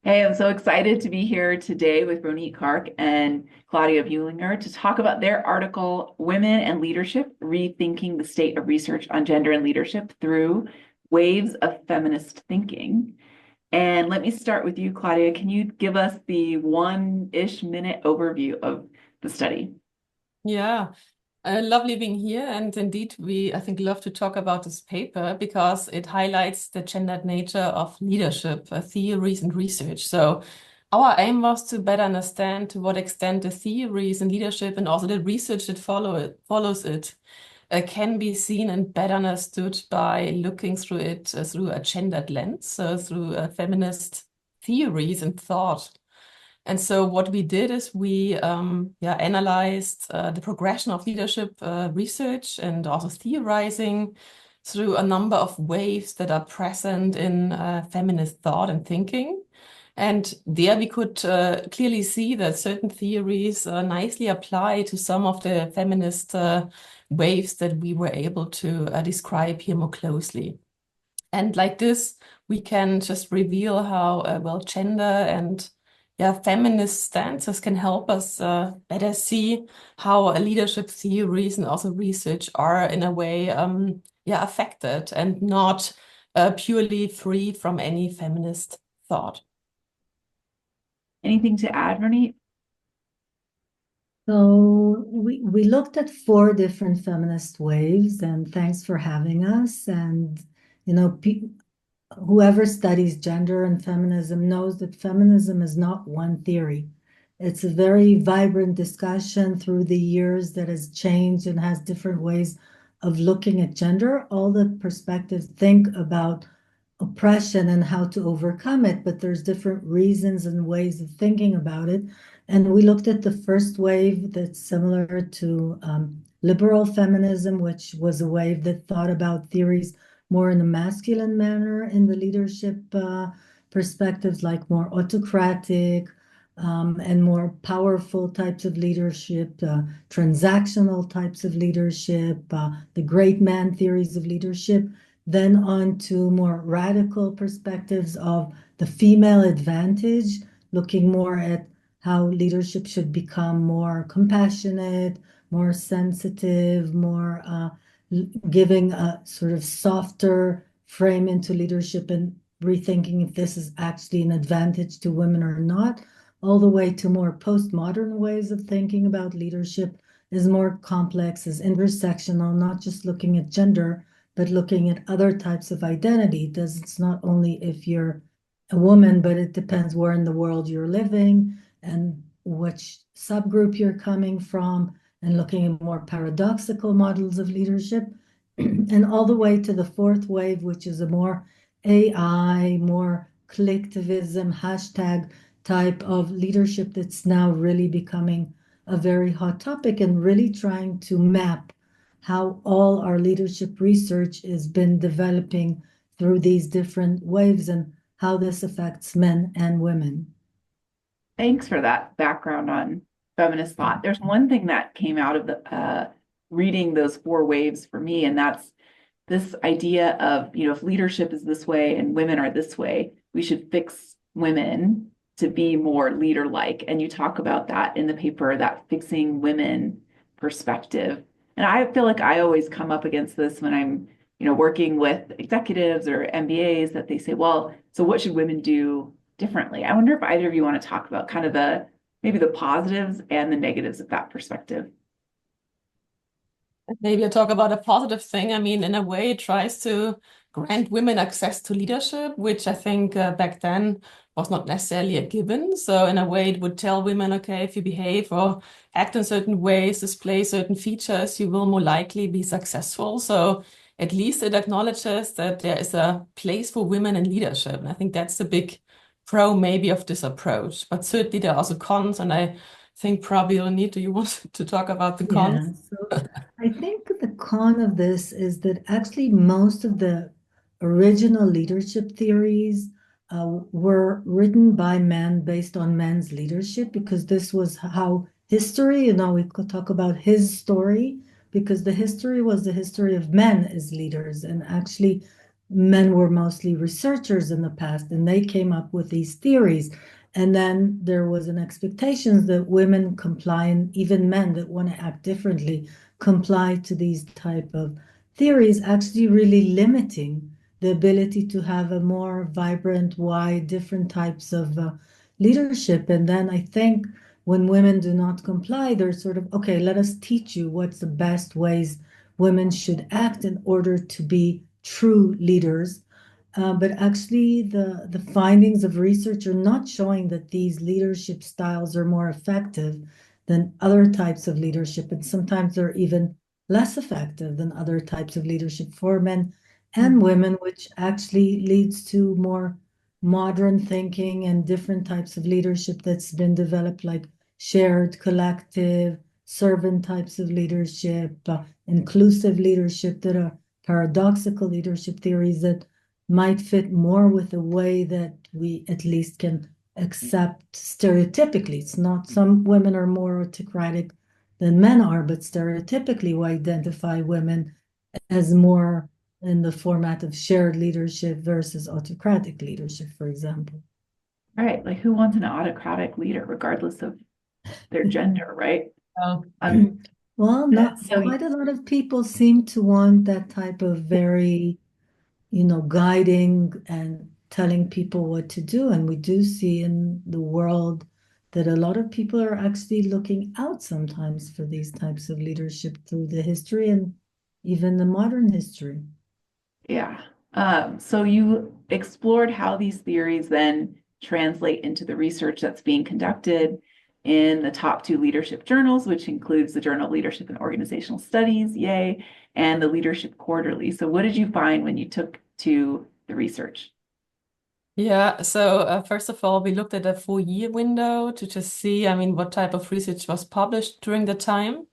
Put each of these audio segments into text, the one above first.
Hey, I'm so excited to be here today with Ronit Kark and Claudia Buelinger to talk about their article, Women and Leadership, Rethinking the State of Research on Gender and Leadership Through Waves of Feminist Thinking. And let me start with you, Claudia. Can you give us the one-ish minute overview of the study? Yeah, lovely being here. And indeed, I think, love to talk about this paper because it highlights the gendered nature of leadership, theories, and research. So, our aim was to better understand to what extent the theories in leadership and also the research that follows it can be seen and better understood by looking through it through a gendered lens, so through feminist theories and thought. And so what we did is we analyzed the progression of leadership research and also theorizing through a number of waves that are present in feminist thought and thinking. And there we could clearly see that certain theories nicely apply to some of the feminist waves that we were able to describe here more closely. And like this, we can just reveal how well gender and feminist stances can help us better see how leadership theories and also research are in a way affected and not purely free from any feminist thought. Anything to add, Ronit? So we looked at four different feminist waves, and thanks for having us. And you know, whoever studies gender and feminism knows that feminism is not one theory. It's a very vibrant discussion through the years that has changed and has different ways of looking at gender. All the perspectives think about oppression and how to overcome it, but there's different reasons and ways of thinking about it. And we looked at the first wave that's similar to liberal feminism, which was a wave that thought about theories more in a masculine manner in the leadership perspectives, like more autocratic and more powerful types of leadership, transactional types of leadership, the great man theories of leadership, then on to more radical perspectives of the female advantage, looking more at how leadership should become more compassionate, more sensitive, more giving a sort of softer frame into leadership and rethinking if this is actually an advantage to women or not, all the way to more postmodern ways of thinking about leadership is more complex, is intersectional, not just looking at gender, but looking at other types of identity. Does it's not only if you're a woman, but it depends where in the world you're living and which subgroup you're coming from, and looking at more paradoxical models of leadership, and all the way to the fourth wave, which is a more AI, more collectivism, hashtag type of leadership that's now really becoming a very hot topic and really trying to map how all our leadership research has been developing through these different waves and how this affects men and women. Thanks for that background on feminist thought. There's one thing that came out of the reading those four waves for me, and that's this idea of, if leadership is this way and women are this way, we should fix women to be more leader-like. And you talk about that in the paper, that fixing women perspective. And I feel like I always come up against this when I'm, working with executives or MBAs that they say, well, so what should women do differently? I wonder if either of you want to talk about kind of maybe the positives and the negatives of that perspective. Maybe I talk about a positive thing. I mean, in a way, it tries to grant women access to leadership, which I think back then was not necessarily a given. So in a way, it would tell women, okay, if you behave or act in certain ways, display certain features, you will more likely be successful. So at least it acknowledges that there is a place for women in leadership. And I think that's the big pro maybe of this approach. But certainly there are also cons, and I think probably Ronit, do you want to talk about the cons? Yeah, so I think the con of this is that actually most of the original leadership theories were written by men based on men's leadership, because this was how history, we could talk about his story, because the history was the history of men as leaders. And actually, men were mostly researchers in the past, and they came up with these theories. And then there was an expectation that women comply, and even men that want to act differently comply to these type of theories, actually really limiting the ability to have a more vibrant, wide, different types of leadership. And then I think when women do not comply, they're sort of, okay, let us teach you what's the best ways women should act in order to be true leaders. But actually, the findings of research are not showing that these leadership styles are more effective than other types of leadership. And sometimes they're even less effective than other types of leadership for men and women, which actually leads to more modern thinking and different types of leadership that's been developed, like shared, collective, servant types of leadership, inclusive leadership, that are paradoxical leadership theories that might fit more with the way that we at least can accept stereotypically. It's not, some women are more autocratic than men are, but stereotypically we identify women as more in the format of shared leadership versus autocratic leadership, for example. Right. Like who wants an autocratic leader, regardless of their gender, right? Oh, Well, not So quite a lot of people seem to want that type of very, guiding and telling people what to do. And we do see in the world that a lot of people are actually looking out sometimes for these types of leadership through the history and even the modern history. yeah. So you explored how these theories then translate into the research that's being conducted in the top two leadership journals, which includes the Journal of Leadership and Organizational Studies, yay, and the Leadership Quarterly. So what did you find when you took to the research? yeah. So first of all, we looked at a 4-year window to just see, I mean, what type of research was published during the time.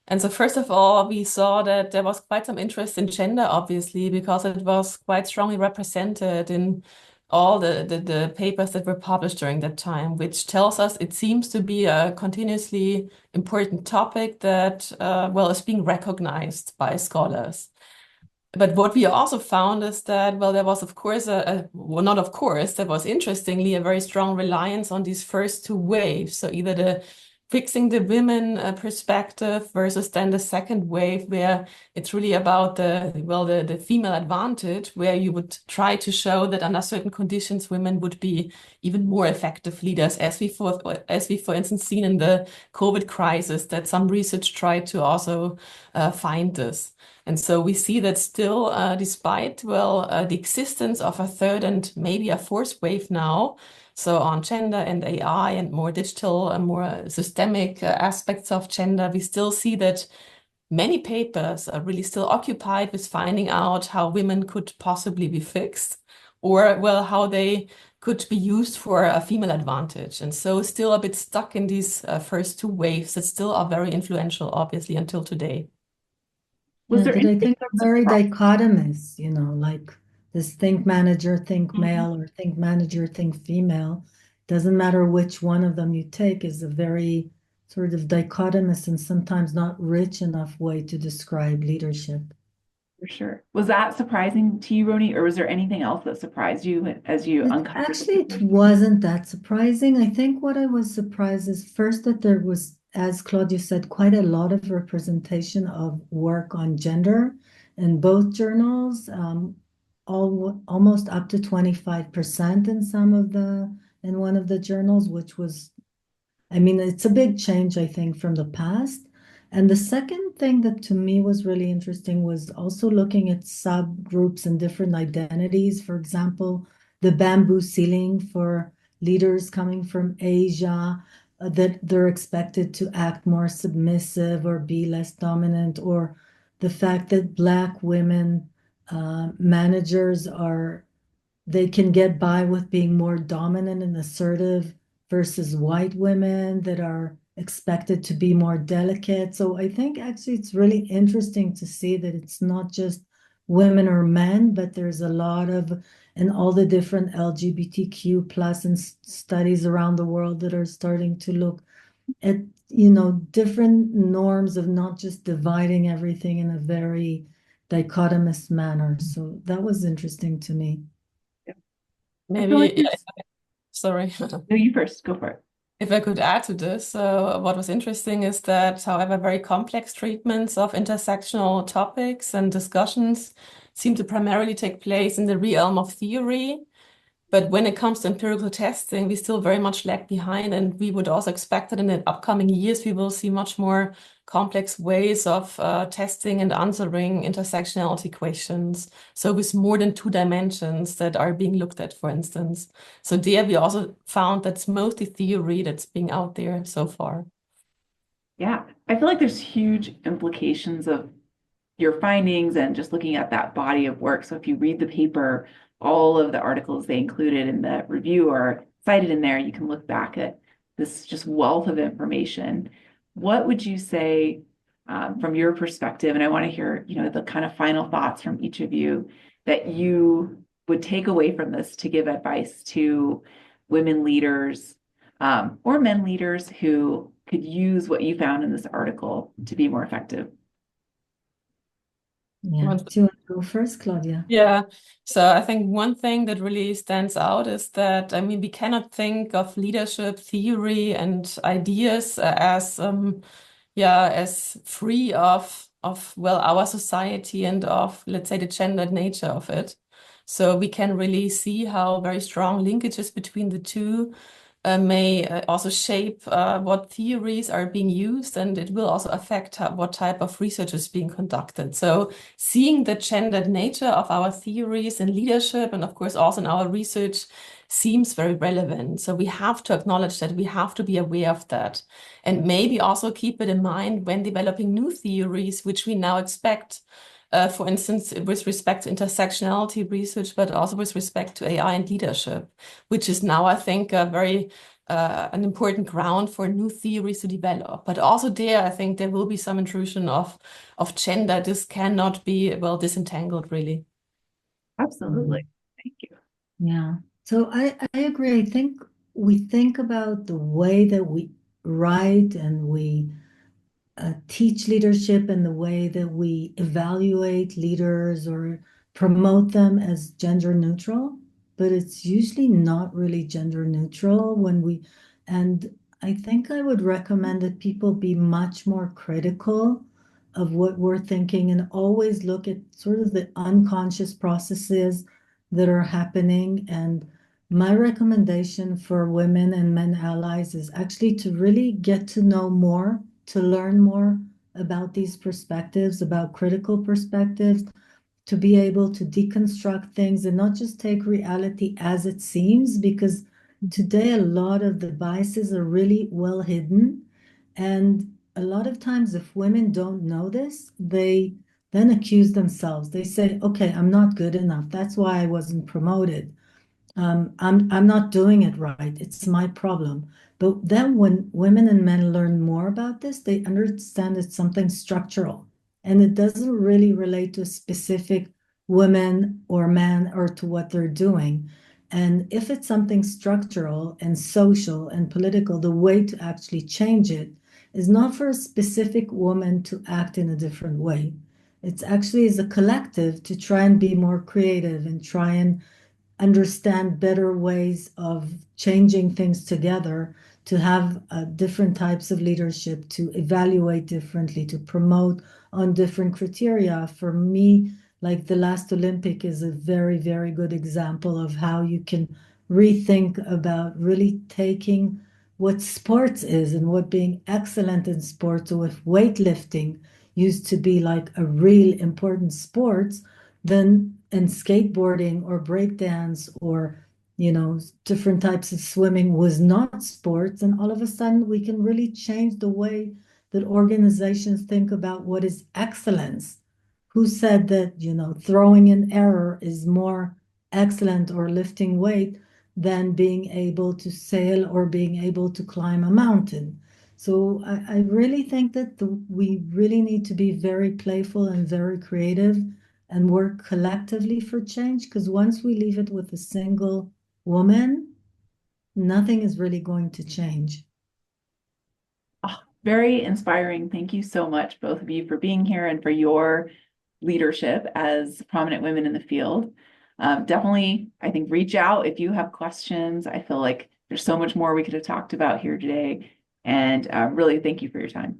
And so first of all, we saw that there was quite some interest in gender, obviously, because it was quite strongly represented in all the papers that were published during that time, which tells us it seems to be a continuously important topic that, well, is being recognized by scholars. But what we also found is that, well, there was, of course, well, not of course, there was interestingly a very strong reliance on these first two waves. So either the fixing the women perspective versus then the second wave, where it's really about the female advantage, where you would try to show that under certain conditions, women would be even more effective leaders, as we, for instance, seen in the COVID crisis, that some research tried to also find this. And so we see that still, despite, well, the existence of a third and maybe a fourth wave now, so on gender and AI and more digital and more systemic aspects of gender, we still see that many papers are really still occupied with finding out how women could possibly be fixed, or, well, how they could be used for a female advantage. And so still a bit stuck in these first two waves that still are very influential, obviously, until today. Was Yeah, there that I anything think that are very surprised? dichotomous, like this think manager, think Mhm. male, or think manager, think female. Doesn't matter which one of them you take, is a very sort of dichotomous and sometimes not rich enough way to describe leadership. For sure. Was that surprising to you, Roni, or was there anything else that surprised you as you uncovered the It papers? wasn't that surprising. I think what I was surprised is first that there was, as Claudia said, quite a lot of representation of work on gender in both journals, almost up to 25% in in one of the journals, which was, I mean, it's a big change, I think, from the past. And the second thing that to me was really interesting was also looking at subgroups and different identities. For example, the bamboo ceiling for leaders coming from Asia, that they're expected to act more submissive or be less dominant, or the fact that Black women managers are, they can get by with being more dominant and assertive versus white women that are expected to be more delicate. So I think actually it's really interesting to see that it's not just women or men, but there's a lot of, and all the different LGBTQ plus and studies around the world that are starting to look at, different norms of not just dividing everything in a very dichotomous manner. So that was interesting to me. I feel like Maybe, yeah, there's, sorry. no, you first, go for it. If I could add to this, what was interesting is that, however, very complex treatments of intersectional topics and discussions seem to primarily take place in the realm of theory. But when it comes to empirical testing, we still very much lag behind, and we would also expect that in the upcoming years, we will see much more complex ways of testing and answering intersectionality questions. So with more than two dimensions that are being looked at, for instance. So there we also found that's mostly theory that's being out there so far. Yeah, I feel like there's huge implications of your findings and just looking at that body of work. So if you read the paper, all of the articles they included in the review are cited in there. You can look back at this just wealth of information. What would you say from your perspective? And I want to hear, the kind of final thoughts from each of you that you would take away from this to give advice to women leaders or men leaders who could use what you found in this article to be more effective. Yeah. Do you want to go first, Claudia? Yeah, so I think one thing that really stands out is that, I mean, we cannot think of leadership theory and ideas as free of well, our society and of, let's say, the gendered nature of it. So we can really see how very strong linkages between the two may also shape what theories are being used, and it will also affect what type of research is being conducted. So seeing the gendered nature of our theories in leadership, and of course also in our research, seems very relevant. So we have to acknowledge that, we have to be aware of that, and maybe also keep it in mind when developing new theories, which we now expect. For instance, with respect to intersectionality research, but also with respect to AI and leadership, which is now, I think, a very an important ground for new theories to develop. But also there, I think there will be some intrusion of gender. This cannot be well disentangled, really. Absolutely. Thank you. Yeah. So I agree. I think we think about the way that we write and we teach leadership and the way that we evaluate leaders or promote them as gender neutral, but it's usually not really gender neutral and I think I would recommend that people be much more critical of what we're thinking and always look at sort of the unconscious processes that are happening. And my recommendation for women and men allies is actually to really get to know more, to learn more about these perspectives, about critical perspectives, to be able to deconstruct things and not just take reality as it seems, because today a lot of the biases are really well hidden. And a lot of times, if women don't know this, they then accuse themselves. They say, okay, I'm not good enough. That's why I wasn't promoted. I'm not doing it right. It's my problem. But then when women and men learn more about this, they understand it's something structural and it doesn't really relate to a specific woman or man or to what they're doing. And if it's something structural and social and political, the way to actually change it is not for a specific woman to act in a different way. It's actually as a collective to try and be more creative and try and understand better ways of changing things together, to have different types of leadership, to evaluate differently, to promote on different criteria. For me, like the last Olympic is a very, very good example of how you can rethink about really taking what sports is and what being excellent in sports, or if weightlifting used to be like a real important sport, then and skateboarding or breakdance or different types of swimming was not sports, and all of a sudden we can really change the way that organizations think about what is excellence. Who said that throwing an error is more excellent or lifting weight than being able to sail or being able to climb a mountain? So I really think that we really need to be very playful and very creative and work collectively for change, because once we leave it with a single woman, nothing is really going to change. Oh, very inspiring. Thank you so much, both of you, for being here and for your leadership as prominent women in the field. Definitely, I think reach out if you have questions. I feel like there's so much more we could have talked about here today. And really, thank you for your time.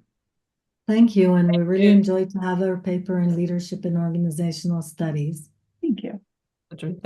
Thank you. And we really you. enjoyed to have our paper in leadership and organizational studies. Thank you. Thank